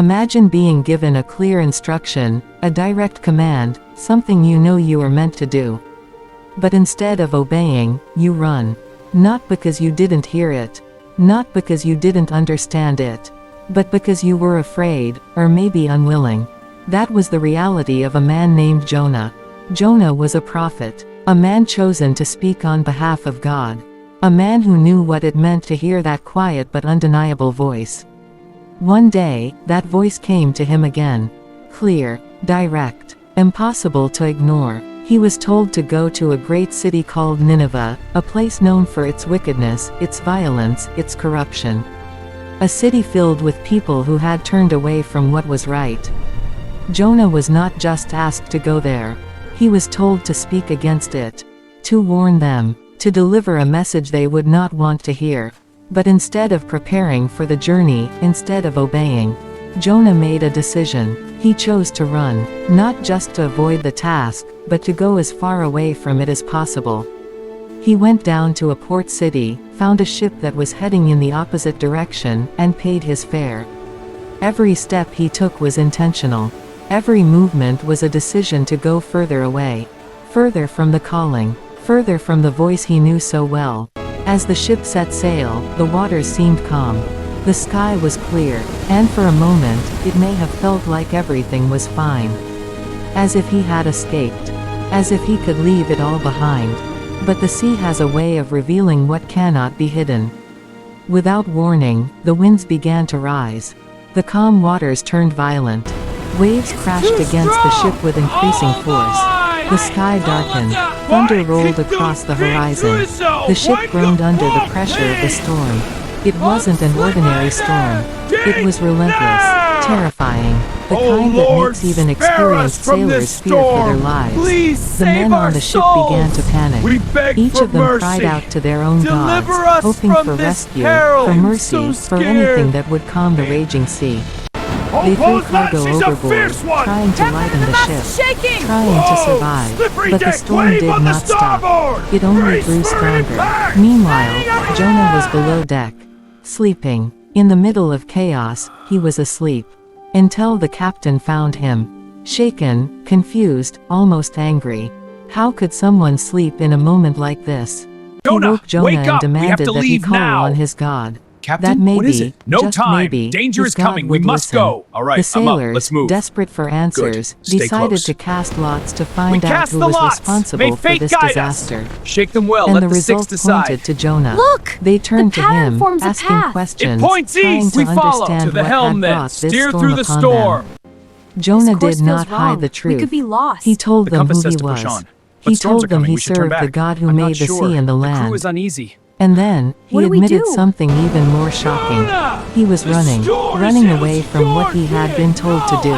Imagine being given a clear instruction, a direct command, something you know you are meant to do. But instead of obeying, you run. Not because you didn't hear it. Not because you didn't understand it. But because you were afraid, or maybe unwilling. That was the reality of a man named Jonah. Jonah was a prophet. A man chosen to speak on behalf of God. A man who knew what it meant to hear that quiet but undeniable voice. One day, that voice came to him again. Clear, direct, impossible to ignore. He was told to go to a great city called Nineveh, a place known for its wickedness, its violence, its corruption. A city filled with people who had turned away from what was right. Jonah was not just asked to go there. He was told to speak against it. To warn them. To deliver a message they would not want to hear. But instead of preparing for the journey, instead of obeying, Jonah made a decision. He chose to run, not just to avoid the task, but to go as far away from it as possible. He went down to a port city, found a ship that was heading in the opposite direction, and paid his fare. Every step he took was intentional. Every movement was a decision to go further away. Further from the calling. Further from the voice he knew so well. As the ship set sail, the waters seemed calm. The sky was clear, and for a moment, it may have felt like everything was fine. As if he had escaped. As if he could leave it all behind. But the sea has a way of revealing what cannot be hidden. Without warning, the winds began to rise. The calm waters turned violent. Waves crashed against the ship with increasing force. The sky darkened. Thunder rolled across the horizon. The ship groaned under the pressure of the storm. It wasn't an ordinary storm. It was relentless, terrifying, the kind that makes even experienced sailors fear for their lives. The men on the ship began to panic. Each of them cried out to their own gods, hoping for rescue, for mercy, for anything that would calm the raging sea. They threw cargo overboard, trying to lighten the ship, trying to survive. But the storm did not stop. It only grew stronger. Meanwhile, Jonah was below deck, sleeping. In the middle of chaos, he was asleep. Until the captain found him. Shaken, confused, almost angry. How could someone sleep in a moment like this? He woke Jonah and demanded that he call on his God. Captain, that maybe, what is it? No just time. Maybe, Danger is God coming. We would must listen. go. All right, the sailors, I'm up. Let's move. Desperate for answers, Good. Stay decided close. to cast lots to find We out cast who the was lots. responsible May for fate this guide disaster. us. Shake them well. And Let the the six result decide. pointed to Jonah. Look! They turned the to pattern him, forms a asking path. questions, It points trying east. to We follow. understand To the what helm had then. brought this Steer storm through the upon storm. them. Jonah This course did not feels hide wrong. the truth. We could be lost. He told The them compass who says he to push was. on. But He storms told are them coming. he We should turn served the back. God who I'm made not the sure. sea and the The land. crew is uneasy. And then, he What do we admitted do? something even more shocking. He was running away from what he had been told to do.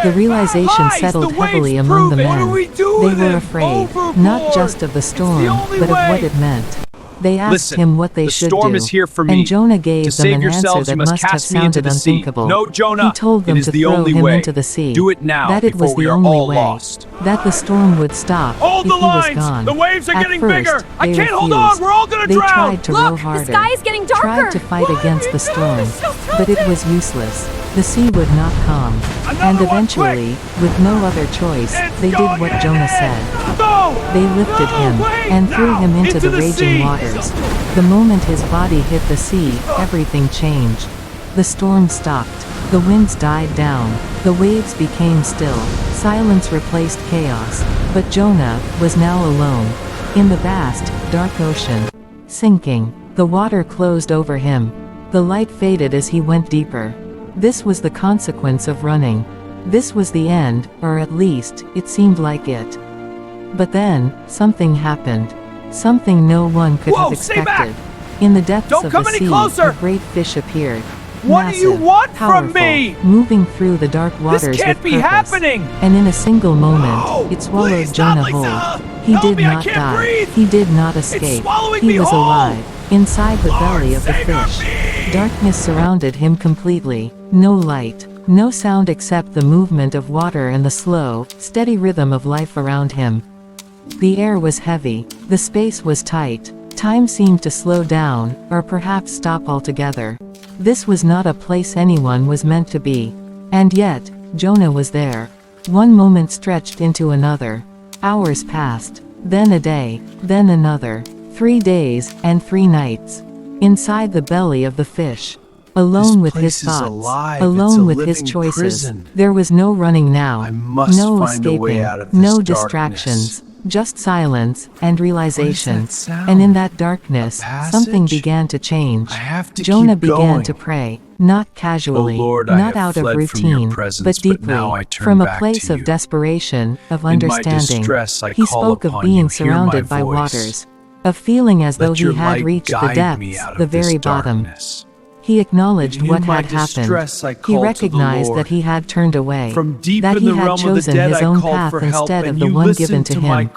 The realization settled heavily among the men. They were afraid, not just of the storm, but of what it meant. They asked Listen, him what they the should storm do, is here for me. and Jonah gave To them save an answer yourselves, that you must must have cast me into sounded the sea. unthinkable. No, Jonah, He told them it is to the throw only him way. into the sea. Do it now, that it was before we the are only all way. lost. That the storm would stop Hold if the he was lines! gone. The waves are At getting first, bigger! I they can't hold refused. on! We're all gonna They drown! tried to row Look, harder. the sky is getting darker. Tried to fight against the storm, but it was useless. The sea would not calm. Another And one, eventually, with no other choice, they did going what in. Jonah said. Go! They lifted him, wait, and threw now, him into the the raging sea. waters. The moment his body hit the sea, everything changed. The storm stopped. The winds died down. The waves became still. Silence replaced chaos. But Jonah was now alone. In the vast, dark ocean. Sinking. The water closed over him. The light faded as he went deeper. This was the consequence of running. This was the end, or at least, it seemed like it. But then, something happened. Something no one could Whoa, have stay back! expected. In the depths Don't of come the any sea, closer! a great fish appeared. What do you Massive, want from powerful, me? moving through the dark waters This can't with be purpose. happening! And in a single moment, No! it swallowed Please, Jonah not like whole. that! He Help did me, I not can't die. breathe! He did not escape. swallowing He me was whole! alive, inside the belly of the Savior fish. me! Darkness surrounded him completely. No light, no sound except the movement of water and the slow, steady rhythm of life around him. The air was heavy. The space was tight. Time seemed to slow down, or perhaps stop altogether. This was not a place anyone was meant to be. And yet, Jonah was there. One moment stretched into another. Hours passed. Then a day. Then another. 3 days, and 3 nights. Inside the belly of the fish. Alone with his thoughts. Alone with his choices. There was no running now. No escaping. No distractions. Just silence, and realization. And in that darkness, something began to change. Jonah began to pray. Not casually, not out of routine, but deeply, from a place of desperation, of understanding. He spoke of being surrounded by waters, of feeling as though he had reached the depths, the very bottom. He acknowledged what had happened. He recognized that he had turned away, that he had chosen his own path instead of the one given to him.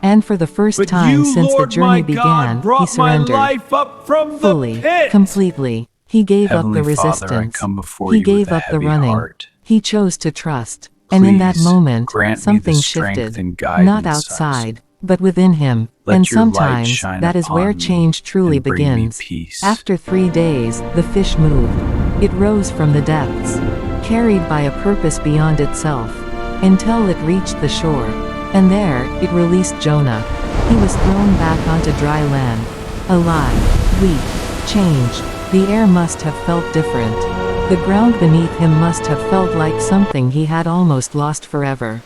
And for the first time since the journey began, he surrendered. Fully, completely. He gave up the resistance. He gave up the running. He chose to trust. And in that moment, something shifted. Not outside, but within him. And sometimes, that is where change truly begins. After 3 days, the fish moved. It rose from the depths, carried by a purpose beyond itself, until it reached the shore. And there, it released Jonah. He was thrown back onto dry land. Alive, weak, changed. The air must have felt different. The ground beneath him must have felt like something he had almost lost forever.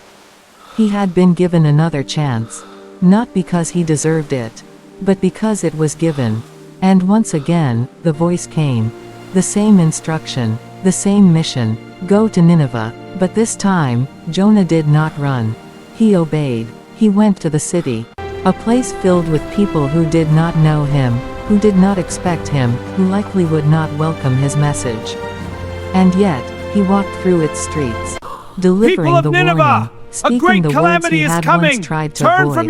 He had been given another chance. Not because he deserved it, but because it was given. And once again, the voice came. The same instruction, the same mission, go to Nineveh. But this time, Jonah did not run. He obeyed. He went to the city. A place filled with people who did not know him, who did not expect him, who likely would not welcome his message. And yet, he walked through its streets, delivering the warning. Speaking the words he had once tried to avoid.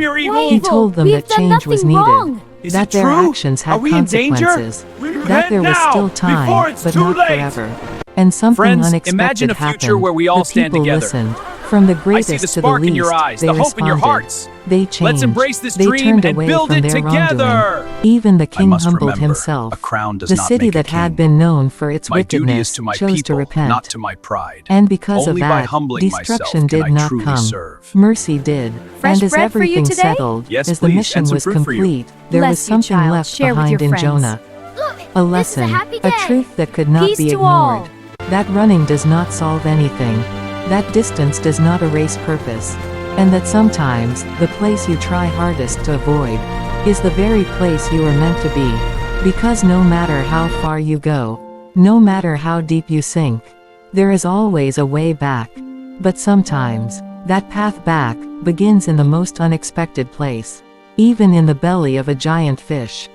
He told them that change was needed, that their actions had consequences, that there was still time, but not forever. And something unexpected happened. The people listened. From the greatest to the least, they responded. They changed. They turned away from their wrongdoing. Even the king humbled himself. The city that had been known for its wickedness chose to repent. And because of that, destruction did not come. Mercy did. And as everything settled, as the mission was complete, there was something left behind in Jonah. A lesson, a truth that could not be ignored. That running does not solve anything. That distance does not erase purpose. And that sometimes, the place you try hardest to avoid, is the very place you are meant to be. Because no matter how far you go, no matter how deep you sink, there is always a way back. But sometimes, that path back, begins in the most unexpected place. Even in the belly of a giant fish.